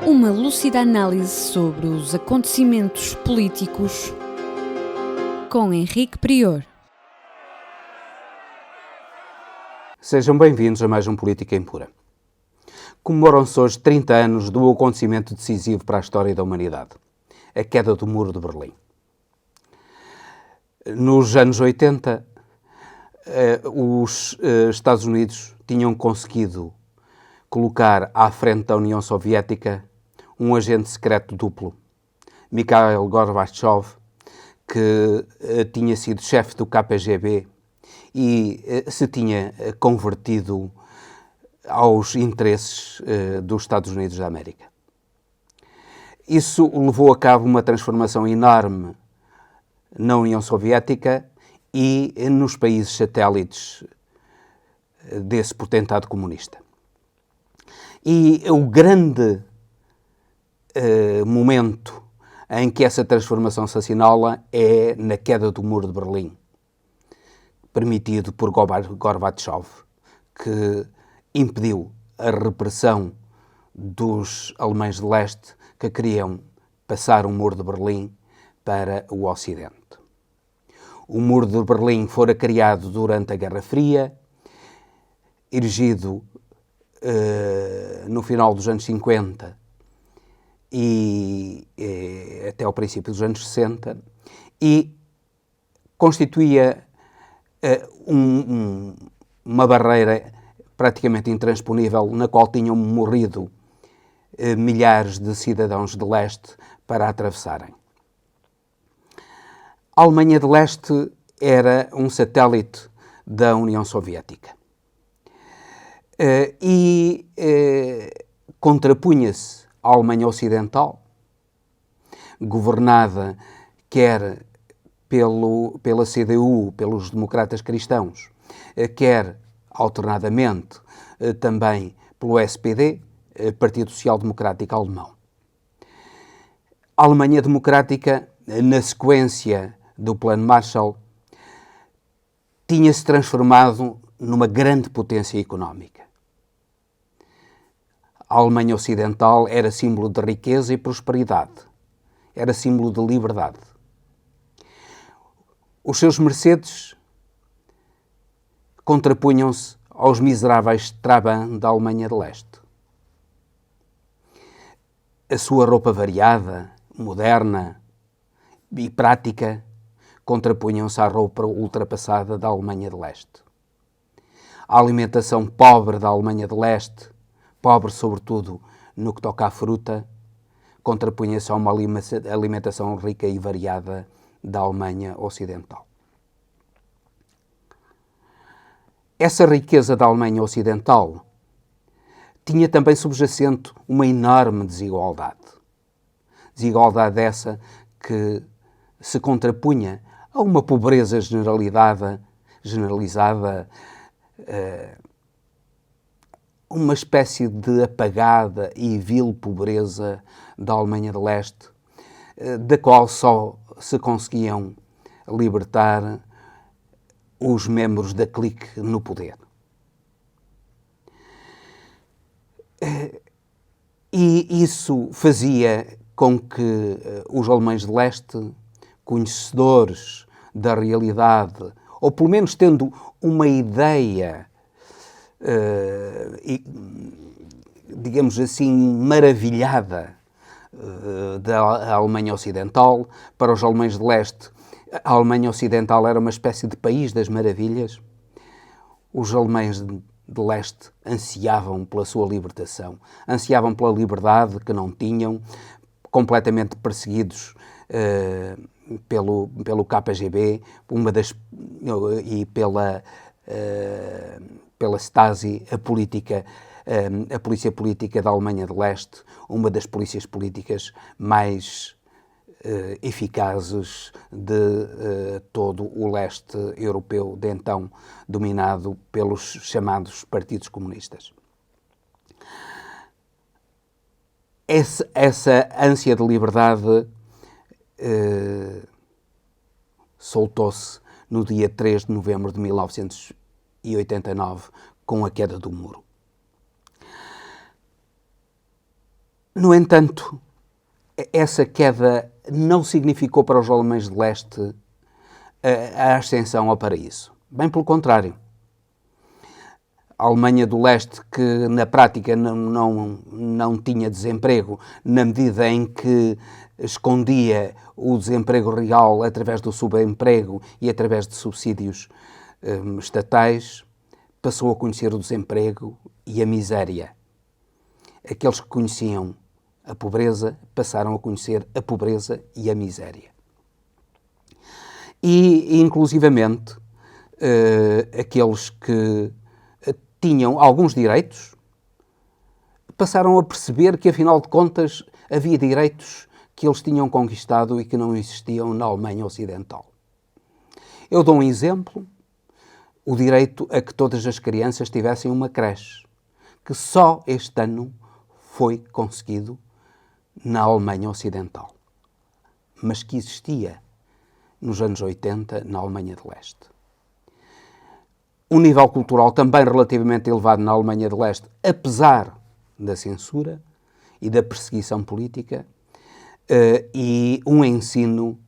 Uma lúcida análise sobre os acontecimentos políticos com Henrique Prior. Sejam bem-vindos a mais um Política Impura. Comemoram-se hoje 30 anos do acontecimento decisivo para a história da humanidade, a queda do Muro de Berlim. Nos anos 80, os Estados Unidos tinham conseguido colocar à frente da União Soviética um agente secreto duplo, Mikhail Gorbachev, que tinha sido chefe do KGB e se tinha convertido aos interesses dos Estados Unidos da América. Isso levou a cabo uma transformação enorme na União Soviética e nos países satélites desse potentado comunista. E o grande momento em que essa transformação se assinala é na queda do Muro de Berlim, permitido por Gorbachev, que impediu a repressão dos alemães de leste que queriam passar o Muro de Berlim para o Ocidente. O Muro de Berlim fora criado durante a Guerra Fria, erigido no final dos anos 50 e até ao princípio dos anos 60, e constituía uma barreira praticamente intransponível na qual tinham morrido milhares de cidadãos de leste para atravessarem. A Alemanha de Leste era um satélite da União Soviética e contrapunha-se à Alemanha Ocidental, governada quer pela CDU, pelos democratas cristãos, quer alternadamente também pelo SPD, Partido Social Democrático Alemão. A Alemanha Democrática, na sequência do Plano Marshall, tinha-se transformado numa grande potência económica. A Alemanha Ocidental era símbolo de riqueza e prosperidade, era símbolo de liberdade. Os seus Mercedes contrapunham-se aos miseráveis Trabant da Alemanha de Leste. A sua roupa variada, moderna e prática contrapunham-se à roupa ultrapassada da Alemanha de Leste. A alimentação pobre da Alemanha de Leste, pobre sobretudo no que toca à fruta, contrapunha-se a uma alimentação rica e variada da Alemanha Ocidental. Essa riqueza da Alemanha Ocidental tinha também subjacente uma enorme desigualdade. Desigualdade essa que se contrapunha a uma pobreza generalizada, uma espécie de apagada e vil pobreza da Alemanha de Leste, da qual só se conseguiam libertar os membros da clique no poder. E isso fazia com que os alemães de leste, conhecedores da realidade, ou pelo menos tendo uma ideia, digamos assim, maravilhada da Alemanha Ocidental, para os alemães de leste, a Alemanha Ocidental era uma espécie de país das maravilhas. Os alemães de leste ansiavam pela sua libertação, ansiavam pela liberdade que não tinham, completamente perseguidos pelo KGB e pela Stasi, a polícia política da Alemanha de Leste, uma das polícias políticas mais eficazes de todo o leste europeu, de então dominado pelos chamados partidos comunistas. Essa ânsia de liberdade soltou-se no dia 3 de novembro de 1989, com a queda do muro. No entanto, essa queda não significou para os alemães de leste a ascensão ao paraíso. Bem pelo contrário. A Alemanha do Leste, que na prática não tinha desemprego, na medida em que escondia o desemprego real através do subemprego e através de subsídios estatais, passou a conhecer o desemprego e a miséria. Aqueles que conheciam a pobreza passaram a conhecer a pobreza e a miséria. E, inclusivamente, aqueles que tinham alguns direitos, passaram a perceber que, afinal de contas, havia direitos que eles tinham conquistado e que não existiam na Alemanha Ocidental. Eu dou um exemplo, o direito a que todas as crianças tivessem uma creche, que só este ano foi conseguido na Alemanha Ocidental, mas que existia nos anos 80 na Alemanha de Leste. Um nível cultural também relativamente elevado na Alemanha de Leste, apesar da censura e da perseguição política, e um ensino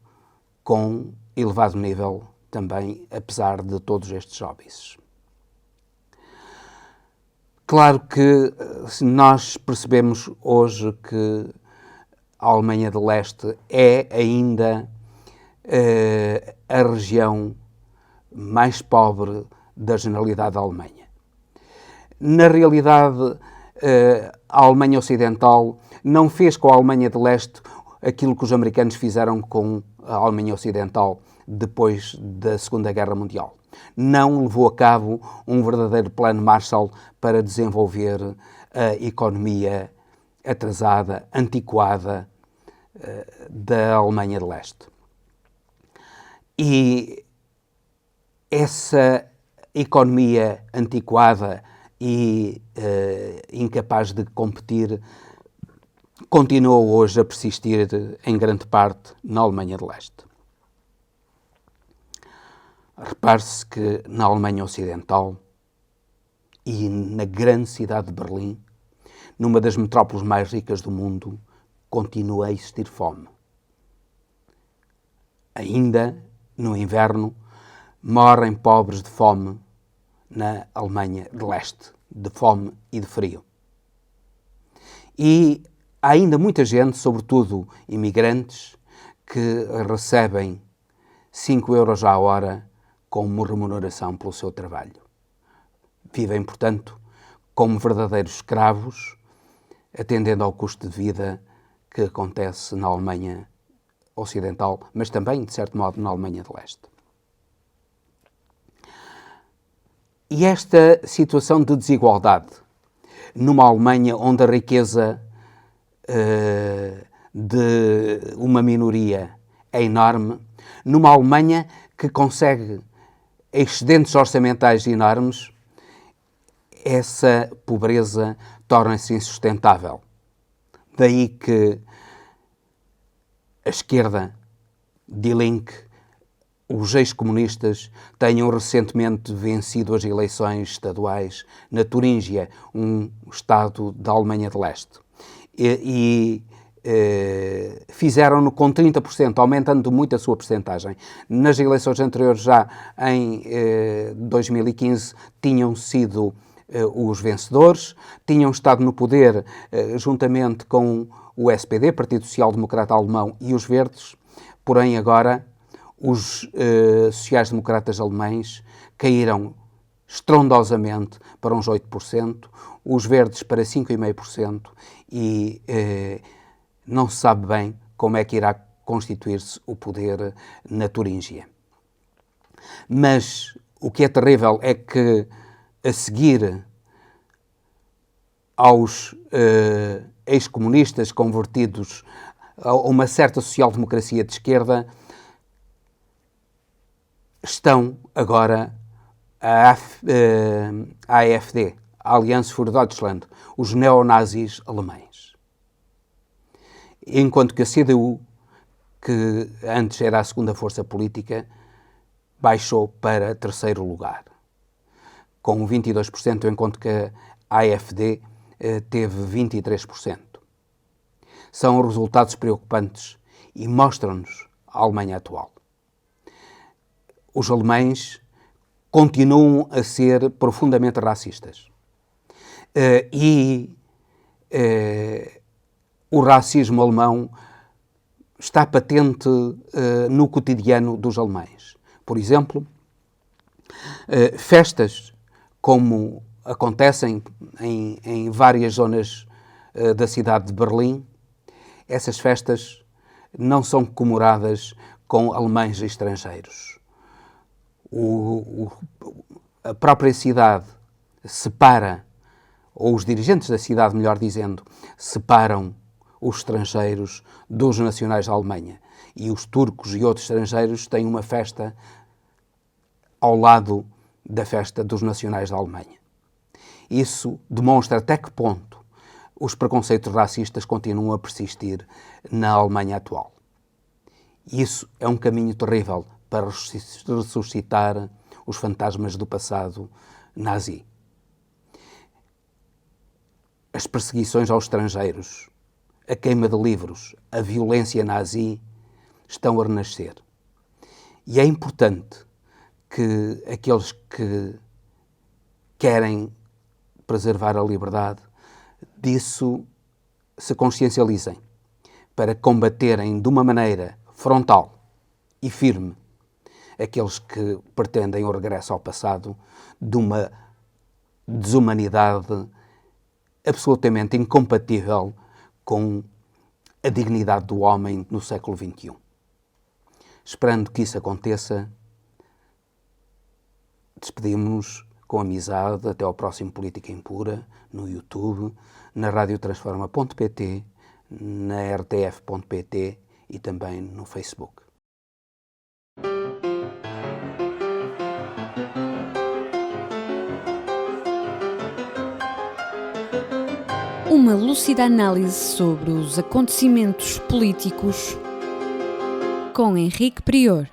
com elevado nível também, apesar de todos estes óbices. Claro que nós percebemos hoje que a Alemanha de Leste é ainda a região mais pobre da generalidade da Alemanha. Na realidade, a Alemanha Ocidental não fez com a Alemanha de Leste aquilo que os americanos fizeram com a Alemanha Ocidental depois da Segunda Guerra Mundial. Não levou a cabo um verdadeiro plano Marshall para desenvolver a economia atrasada, antiquada da Alemanha de Leste. E essa economia antiquada e incapaz de competir continua hoje a persistir em grande parte na Alemanha de Leste. Repare-se que na Alemanha Ocidental e na grande cidade de Berlim, numa das metrópoles mais ricas do mundo, continua a existir fome. Ainda no inverno, morrem pobres de fome na Alemanha de Leste, de fome e de frio. E há ainda muita gente, sobretudo imigrantes, que recebem 5 euros à hora como remuneração pelo seu trabalho. Vivem, portanto, como verdadeiros escravos, atendendo ao custo de vida que acontece na Alemanha Ocidental, mas também, de certo modo, na Alemanha de Leste. E esta situação de desigualdade, numa Alemanha onde a riqueza de uma minoria é enorme, numa Alemanha que consegue excedentes orçamentais enormes, essa pobreza torna-se insustentável. Daí que a esquerda, Die Linke, os ex-comunistas tenham recentemente vencido as eleições estaduais na Turíngia, um estado da Alemanha de Leste. Fizeram-no com 30%, aumentando muito a sua percentagem. Nas eleições anteriores, já em 2015, tinham sido os vencedores, tinham estado no poder juntamente com o SPD, Partido Social Democrata Alemão, e os Verdes, porém agora os sociais-democratas alemães caíram estrondosamente para uns 8%, os Verdes para 5,5% e não se sabe bem como é que irá constituir-se o poder na Turíngia. Mas o que é terrível é que, a seguir aos ex-comunistas convertidos a uma certa social-democracia de esquerda, estão agora a AfD, a Allianz für Deutschland, os neonazis alemães. Enquanto que a CDU, que antes era a segunda força política, baixou para terceiro lugar, com 22%, enquanto que a AfD teve 23%. são resultados preocupantes e mostram-nos a Alemanha atual. Os alemães continuam a ser profundamente racistas. O racismo alemão está patente no cotidiano dos alemães. Por exemplo, festas como acontecem em várias zonas da cidade de Berlim, essas festas não são comemoradas com alemães estrangeiros. A própria cidade separa, ou os dirigentes da cidade, melhor dizendo, separam os estrangeiros dos nacionais da Alemanha. E os turcos e outros estrangeiros têm uma festa ao lado da festa dos nacionais da Alemanha. Isso demonstra até que ponto os preconceitos racistas continuam a persistir na Alemanha atual. Isso é um caminho terrível para ressuscitar os fantasmas do passado nazi. As perseguições aos estrangeiros, a queima de livros, a violência nazi estão a renascer. E é importante que aqueles que querem preservar a liberdade disso se consciencializem para combaterem de uma maneira frontal e firme aqueles que pretendem o regresso ao passado de uma desumanidade absolutamente incompatível com a dignidade do homem no século XXI. Esperando que isso aconteça, despedimos-nos com amizade até ao próximo Política Impura, no YouTube, na radiotransforma.pt, na rtf.pt e também no Facebook. Uma lúcida análise sobre os acontecimentos políticos com Henrique Prior.